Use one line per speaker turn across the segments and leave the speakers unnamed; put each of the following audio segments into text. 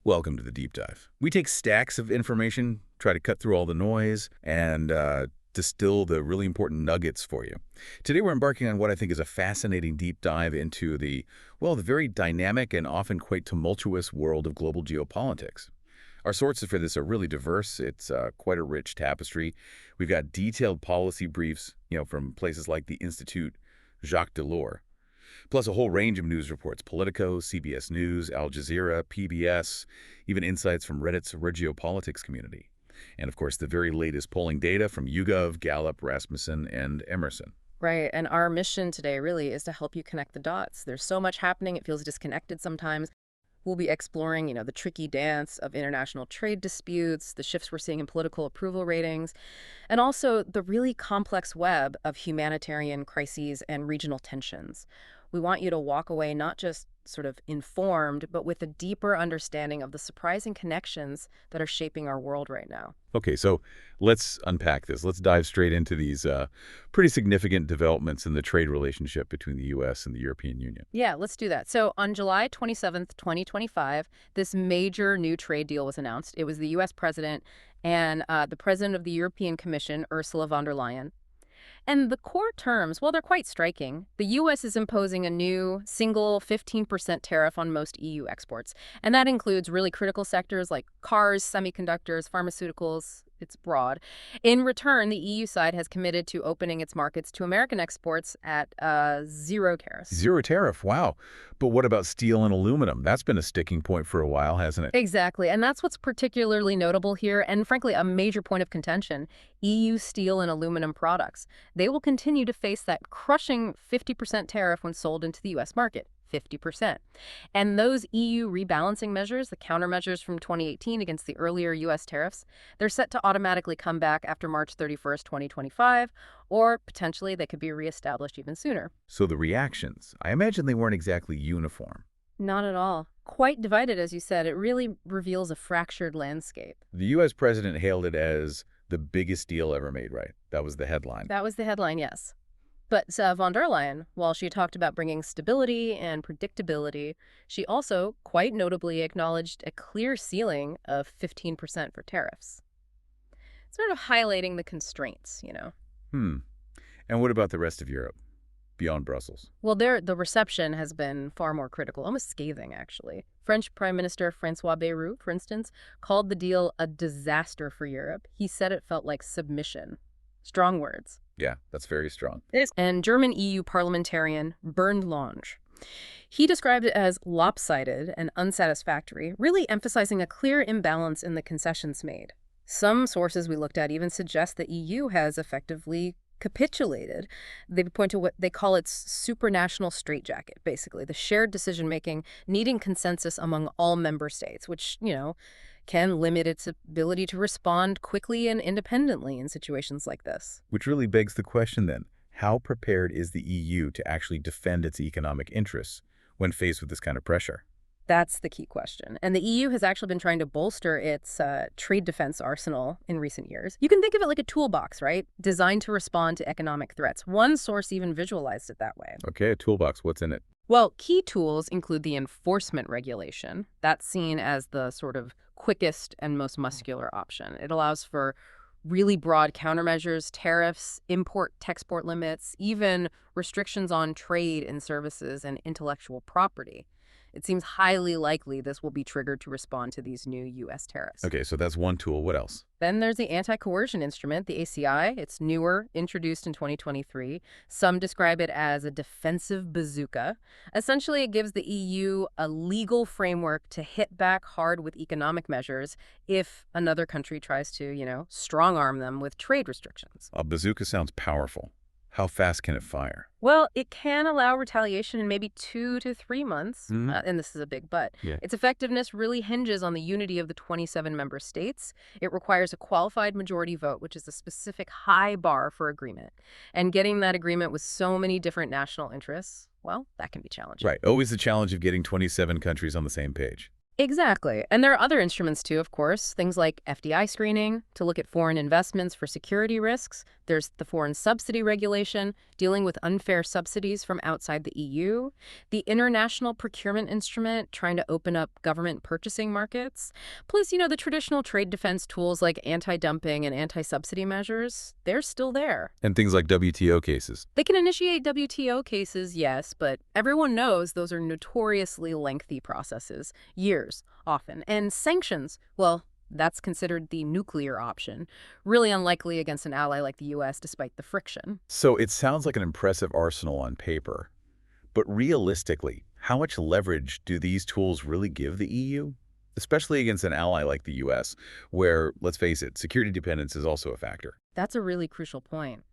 Welcome to the deep dive. We take stacks of information, try to cut through all the noise, and distill the really important nuggets for you. Today we're embarking on what I think is a fascinating deep dive into the very dynamic and often quite tumultuous world of global geopolitics. Our sources for this are really diverse. It's quite a rich tapestry. We've got detailed policy briefs, from places like the Institute Jacques Delors, plus a whole range of news reports: Politico, CBS News, Al Jazeera, PBS, even insights from Reddit's regiopolitics community. And of course, the very latest polling data from YouGov, Gallup, Rasmussen, and Emerson.
Right. And our mission today really is to help you connect the dots. There's so much happening, it feels disconnected sometimes. We'll be exploring, the tricky dance of international trade disputes, the shifts we're seeing in political approval ratings, and also the really complex web of humanitarian crises and regional tensions. We want you to walk away not just sort of informed, but with a deeper understanding of the surprising connections that are shaping our world right now.
Okay, so let's unpack this. Let's dive straight into these pretty significant developments in the trade relationship between the U.S. and the European Union.
Yeah, let's do that. So on July 27th, 2025, this major new trade deal was announced. It was the U.S. president and the president of the European Commission, Ursula von der Leyen. And the core terms, well, they're quite striking. The U.S. is imposing a new single 15% tariff on most EU exports. And that includes really critical sectors like cars, semiconductors, pharmaceuticals. It's broad. In return, the EU side has committed to opening its markets to American exports at zero tariffs.
Zero tariff, wow. But what about steel and aluminum? That's been a sticking point for a while, hasn't it?
Exactly. And that's what's particularly notable here, and frankly, a major point of contention: EU steel and aluminum products. They will continue to face that crushing 50% tariff when sold into the U.S. market. 50%. And those EU rebalancing measures, the countermeasures from 2018 against the earlier U.S. tariffs, they're set to automatically come back after March 31st, 2025, or potentially they could be reestablished even sooner.
So the reactions, I imagine they weren't exactly uniform.
Not at all. Quite divided, as you said. It really reveals a fractured landscape.
The U.S. president hailed it as the biggest deal ever made, right? That was the headline.
That was the headline, yes. But von der Leyen, while she talked about bringing stability and predictability, she also, quite notably, acknowledged a clear ceiling of 15% for tariffs, sort of highlighting the constraints.
Hmm. And what about the rest of Europe, beyond Brussels?
Well, the reception has been far more critical, almost scathing, actually. French Prime Minister François Bayrou, for instance, called the deal a disaster for Europe. He said it felt like submission. Strong words.
Yeah, that's very strong.
And German EU parliamentarian Bernd Lange, he described it as lopsided and unsatisfactory, really emphasizing a clear imbalance in the concessions made. Some sources we looked at even suggest the EU has effectively capitulated. They point to what they call its supranational straitjacket, basically, the shared decision-making needing consensus among all member states, which, can limit its ability to respond quickly and independently in situations like this.
Which really begs the question then, how prepared is the EU to actually defend its economic interests when faced with this kind of pressure?
That's the key question. And the EU has actually been trying to bolster its trade defense arsenal in recent years. You can think of it like a toolbox, right? Designed to respond to economic threats. One source even visualized it that way.
Okay, a toolbox. What's in it?
Well, key tools include the enforcement regulation. That's seen as the sort of quickest and most muscular option. It allows for really broad countermeasures, tariffs, import-export limits, even restrictions on trade and services and intellectual property. It seems highly likely this will be triggered to respond to these new U.S. tariffs.
Okay, so that's one tool. What else?
Then there's the anti-coercion instrument, the ACI. It's newer, introduced in 2023. Some describe it as a defensive bazooka. Essentially, it gives the EU a legal framework to hit back hard with economic measures if another country tries to, strong-arm them with trade restrictions.
A bazooka sounds powerful. How fast can it fire?
Well, it can allow retaliation in maybe 2 to 3 months, and this is a big but.
Yeah.
Its effectiveness really hinges on the unity of the 27 member states. It requires a qualified majority vote, which is a specific high bar for agreement. And getting that agreement with so many different national interests, well, that can be challenging.
Right. Always the challenge of getting 27 countries on the same page.
Exactly. And there are other instruments too, of course, things like FDI screening to look at foreign investments for security risks. There's the foreign subsidy regulation dealing with unfair subsidies from outside the EU. The international procurement instrument trying to open up government purchasing markets. Plus, the traditional trade defense tools like anti-dumping and anti-subsidy measures, they're still there.
And things like WTO cases.
They can initiate WTO cases, yes, but everyone knows those are notoriously lengthy processes, years often. And sanctions, well, that's considered the nuclear option. Really unlikely against an ally like the U.S. despite the friction.
So it sounds like an impressive arsenal on paper. But realistically, how much leverage do these tools really give the EU? Especially against an ally like the U.S., where, let's face it, security dependence is also a factor.
That's a really crucial point.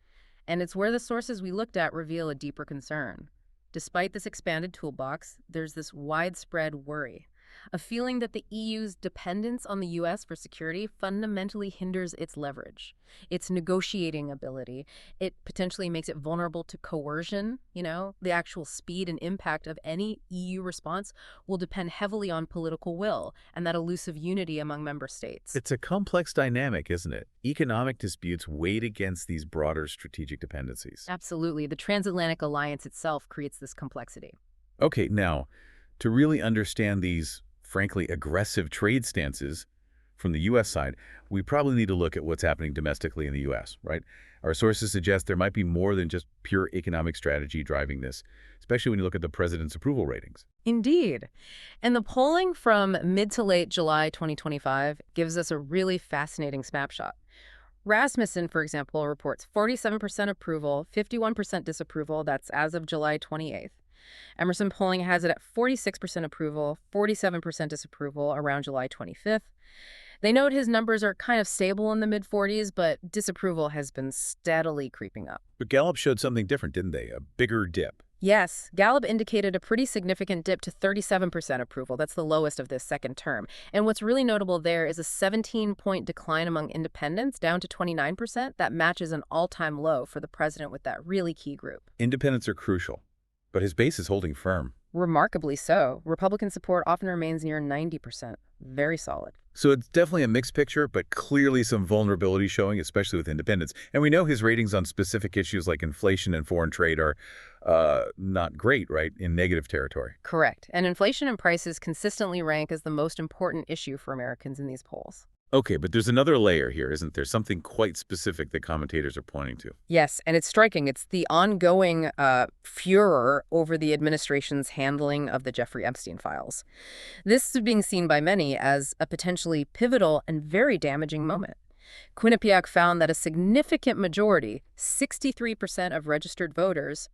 And it's where the sources we looked at reveal a deeper concern. Despite this expanded toolbox, there's this widespread worry, a feeling that the EU's dependence on the U.S. for security fundamentally hinders its leverage, its negotiating ability. It potentially makes it vulnerable to coercion. The actual speed and impact of any EU response will depend heavily on political will and that elusive unity among member states.
It's a complex dynamic, isn't it? Economic disputes weighed against these broader strategic dependencies.
Absolutely. The transatlantic alliance itself creates this complexity.
Okay, now, to really understand these, frankly, aggressive trade stances from the U.S. side, we probably need to look at what's happening domestically in the U.S., right? Our sources suggest there might be more than just pure economic strategy driving this, especially when you look at the president's approval ratings.
Indeed. And the polling from mid to late July 2025 gives us a really fascinating snapshot. Rasmussen, for example, reports 47% approval, 51% disapproval. That's as of July 28th. Emerson polling has it at 46% approval, 47% disapproval around July 25th. They note his numbers are kind of stable in the mid-40s, but disapproval has been steadily creeping up.
But Gallup showed something different, didn't they? A bigger dip.
Yes, Gallup indicated a pretty significant dip to 37% approval. That's the lowest of this second term. And what's really notable there is a 17-point decline among independents, down to 29%. That matches an all-time low for the president with that really key group.
Independents are crucial, but his base is holding firm.
Remarkably so. Republican support often remains near 90%. Very solid.
So it's definitely a mixed picture, but clearly some vulnerability showing, especially with independents. And we know his ratings on specific issues like inflation and foreign trade are not great, right, in negative territory.
Correct. And inflation and prices consistently rank as the most important issue for Americans in these polls.
Okay, but there's another layer here, isn't there? Something quite specific that commentators are pointing to.
Yes, and it's striking. It's the ongoing furor over the administration's handling of the Jeffrey Epstein files. This is being seen by many as a potentially pivotal and very damaging moment. Quinnipiac found that a significant majority, 63% of registered voters,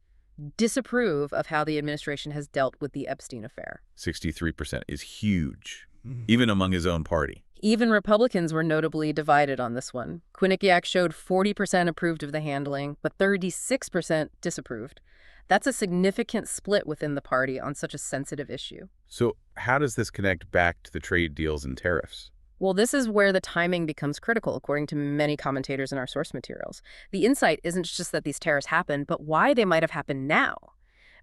disapprove of how the administration has dealt with the Epstein affair.
63% is huge, even among his own party.
Even Republicans were notably divided on this one. Quinnipiac showed 40% approved of the handling, but 36% disapproved. That's a significant split within the party on such a sensitive issue.
So how does this connect back to the trade deals and tariffs?
Well, this is where the timing becomes critical, according to many commentators in our source materials. The insight isn't just that these tariffs happened, but why they might have happened now.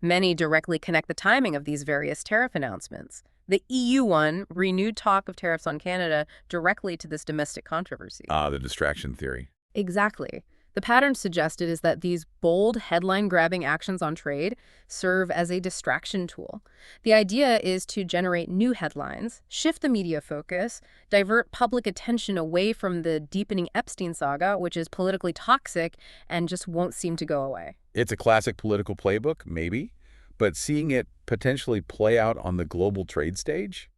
Many directly connect the timing of these various tariff announcements. The EU one, renewed talk of tariffs on Canada, directly to this domestic controversy.
The distraction theory.
Exactly. The pattern suggested is that these bold, headline-grabbing actions on trade serve as a distraction tool. The idea is to generate new headlines, shift the media focus, divert public attention away from the deepening Epstein saga, which is politically toxic and just won't seem to go away.
It's a classic political playbook, maybe, but seeing it potentially play out on the global trade stage,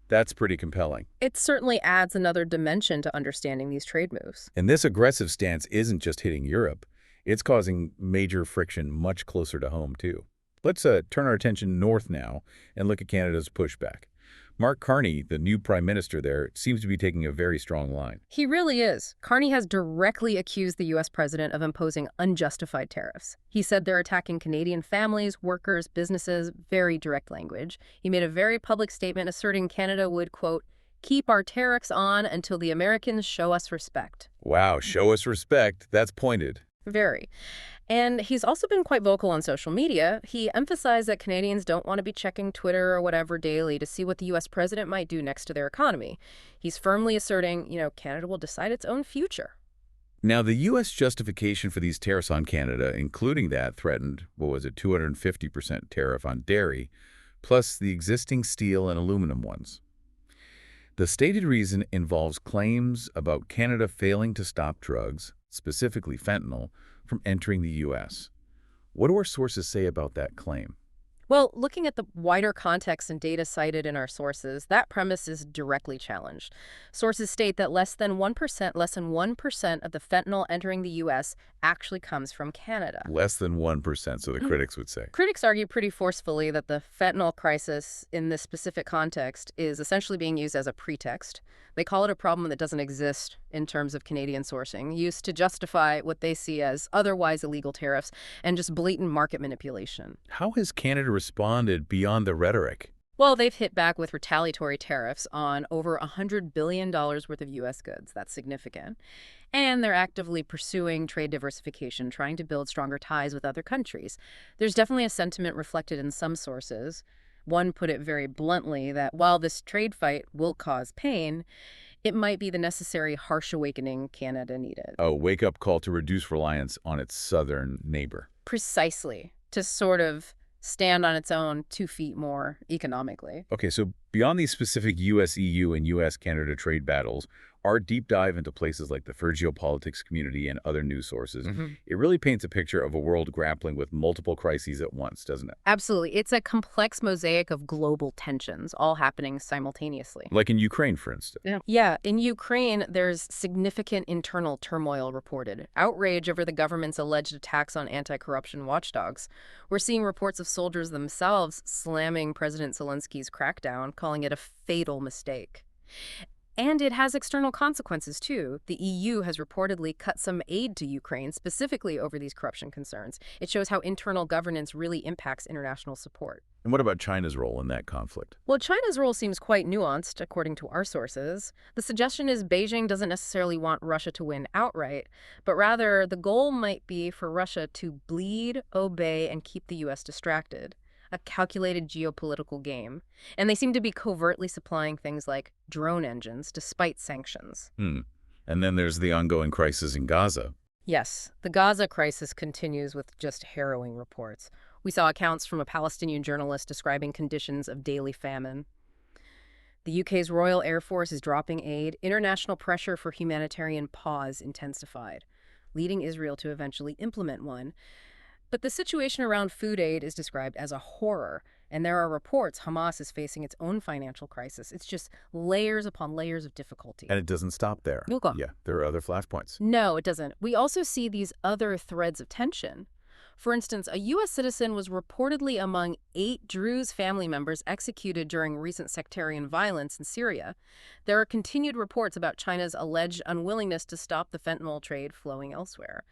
that's pretty compelling.
It certainly adds another dimension to understanding these trade moves.
And this aggressive stance isn't just hitting Europe. It's causing major friction much closer to home, too. Let's turn our attention north now and look at Canada's pushback. Mark Carney, the new prime minister there, seems to be taking a very strong line.
He really is. Carney has directly accused the U.S. president of imposing unjustified tariffs. He said they're attacking Canadian families, workers, businesses, very direct language. He made a very public statement asserting Canada would, quote, keep our tariffs on until the Americans show us respect.
Wow, show us respect. That's pointed.
Very. And he's also been quite vocal on social media. He emphasized that Canadians don't want to be checking Twitter or whatever daily to see what the U.S. president might do next to their economy. He's firmly asserting, Canada will decide its own future.
Now, the U.S. justification for these tariffs on Canada, including that threatened, 250% tariff on dairy, plus the existing steel and aluminum ones. The stated reason involves claims about Canada failing to stop drugs, specifically fentanyl, from entering the U.S. What do our sources say about that claim?
Well, looking at the wider context and data cited in our sources, that premise is directly challenged. Sources state that less than 1% of the fentanyl entering the U.S. actually comes from Canada.
Less than 1%, so the critics would say.
Critics argue pretty forcefully that the fentanyl crisis in this specific context is essentially being used as a pretext. They call it a problem that doesn't exist in terms of Canadian sourcing, used to justify what they see as otherwise illegal tariffs and just blatant market manipulation.
How has Canada responded beyond the rhetoric?
Well, they've hit back with retaliatory tariffs on over $100 billion worth of U.S. goods. That's significant. And they're actively pursuing trade diversification, trying to build stronger ties with other countries. There's definitely a sentiment reflected in some sources. One put it very bluntly that while this trade fight will cause pain, it might be the necessary harsh awakening Canada needed.
A wake-up call to reduce reliance on its southern neighbor.
Precisely. To sort of stand on its own 2 feet more economically.
Okay, so beyond these specific U.S. EU and U.S. Canada trade battles, our deep dive into places like the For Geopolitics community and other news sources, it really paints a picture of a world grappling with multiple crises at once, doesn't it?
Absolutely. It's a complex mosaic of global tensions, all happening simultaneously.
Like in Ukraine, for instance.
Yeah, in Ukraine, there's significant internal turmoil reported. Outrage over the government's alleged attacks on anti-corruption watchdogs. We're seeing reports of soldiers themselves slamming President Zelensky's crackdown, calling it a fatal mistake. And it has external consequences, too. The EU has reportedly cut some aid to Ukraine, specifically over these corruption concerns. It shows how internal governance really impacts international support.
And what about China's role in that conflict?
Well, China's role seems quite nuanced, according to our sources. The suggestion is Beijing doesn't necessarily want Russia to win outright, but rather the goal might be for Russia to bleed, obey, and keep the U.S. distracted. A calculated geopolitical game. And they seem to be covertly supplying things like drone engines despite sanctions.
And then there's the ongoing crisis in Gaza.
Yes, the Gaza crisis continues with just harrowing reports. We saw accounts from a Palestinian journalist describing conditions of daily famine. The UK's Royal Air Force is dropping aid. International pressure for humanitarian pause intensified, leading Israel to eventually implement one. But the situation around food aid is described as a horror, and there are reports Hamas is facing its own financial crisis. It's just layers upon layers of difficulty.
And it doesn't stop there. Yeah, there are other flashpoints.
No, it doesn't. We also see these other threads of tension. For instance, a U.S. citizen was reportedly among 8 Druze family members executed during recent sectarian violence in Syria. There are continued reports about China's alleged unwillingness to stop the fentanyl trade flowing elsewhere,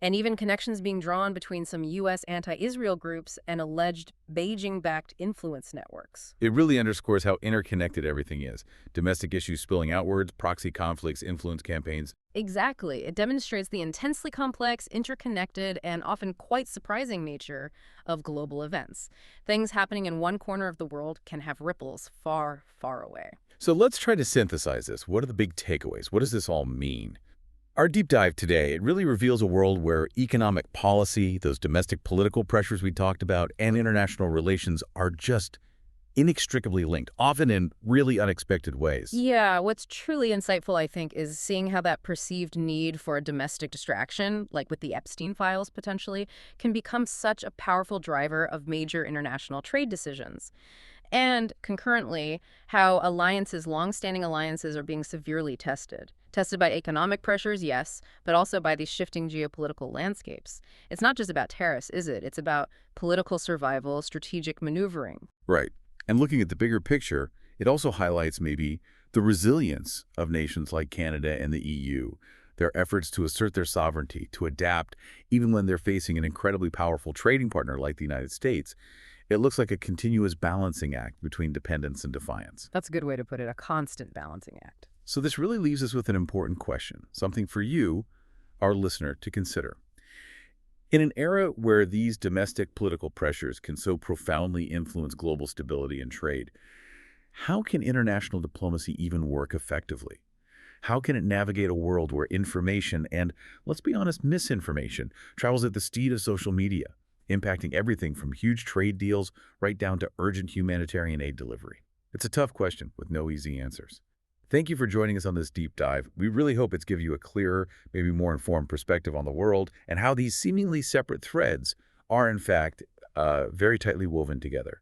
and even connections being drawn between some U.S. anti-Israel groups and alleged Beijing-backed influence networks.
It really underscores how interconnected everything is. Domestic issues spilling outwards, proxy conflicts, influence campaigns.
Exactly. It demonstrates the intensely complex, interconnected, and often quite surprising nature of global events. Things happening in one corner of the world can have ripples far, far away.
So let's try to synthesize this. What are the big takeaways? What does this all mean? Our deep dive today, it really reveals a world where economic policy, those domestic political pressures we talked about, and international relations are just inextricably linked, often in really unexpected ways.
Yeah, what's truly insightful, I think, is seeing how that perceived need for a domestic distraction, like with the Epstein files potentially, can become such a powerful driver of major international trade decisions. And concurrently, how long-standing alliances are being severely tested. Tested by economic pressures, yes, but also by these shifting geopolitical landscapes. It's not just about tariffs, is it? It's about political survival, strategic maneuvering.
Right. And looking at the bigger picture, it also highlights maybe the resilience of nations like Canada and the EU, their efforts to assert their sovereignty, to adapt, even when they're facing an incredibly powerful trading partner like the United States. It looks like a continuous balancing act between dependence and defiance.
That's a good way to put it, a constant balancing act.
So this really leaves us with an important question, something for you, our listener, to consider. In an era where these domestic political pressures can so profoundly influence global stability and trade, how can international diplomacy even work effectively? How can it navigate a world where information and, let's be honest, misinformation travels at the speed of social media, impacting everything from huge trade deals right down to urgent humanitarian aid delivery? It's a tough question with no easy answers. Thank you for joining us on this deep dive. We really hope it's given you a clearer, maybe more informed perspective on the world and how these seemingly separate threads are, in fact, very tightly woven together.